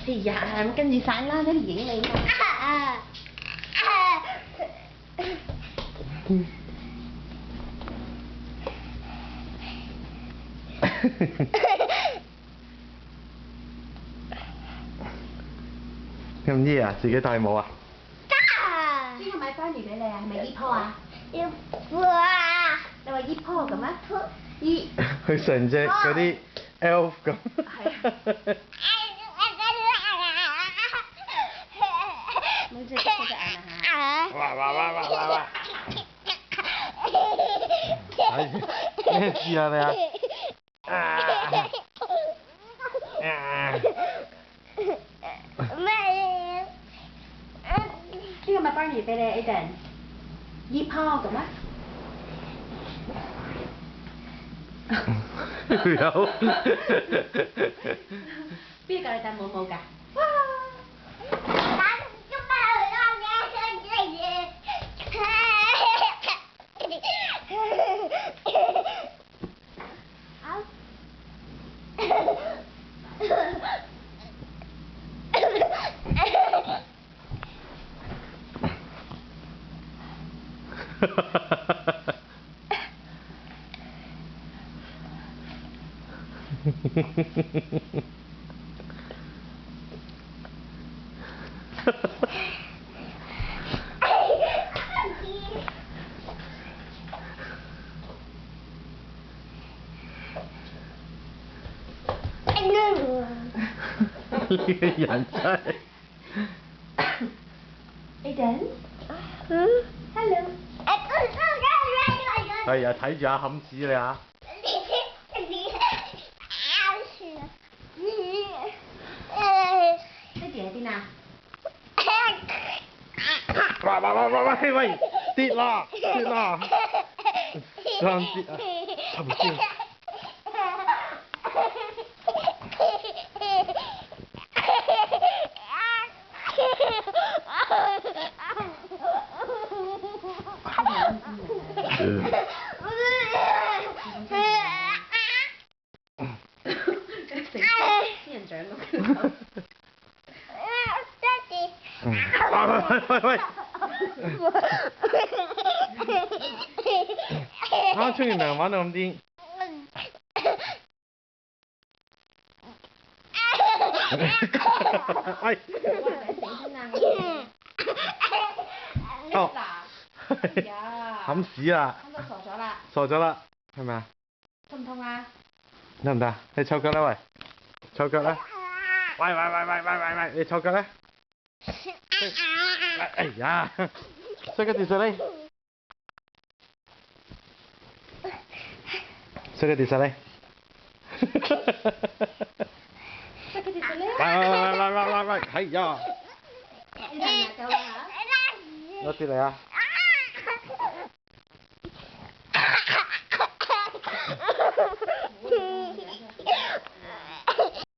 哎呀，咁跟住晒啦，跟住影你啊！咁熱啊？自己戴帽啊？邊個買番薯俾你啊？係咪依棵啊？依棵啊！你話依棵嘅咩？依佢成隻嗰啲 elf 咁。係。冇隻隻眼啊嚇！哇！咩事啊你啊？邊個買番薯俾你 Aiden？依棵嘅咩？有。邊個教你戴帽㗎？呢個人真係。Aiden？ Hello。係啊，睇住阿冚屎你啊！爹哋喺邊啊？喂！跌啦！啱跌啊！沉先。仙人掌咁。喂！啱沖完涼玩到咁癲。喂！哦。冚屎啦！傻咗啦，係咪啊？痛唔痛啊？得唔得？你臭腳啦喂！臭腳啦！喂！你臭腳咧？哎呀！衰個跌實你！喂！係呀！夠啦嚇！攞啲嚟啊！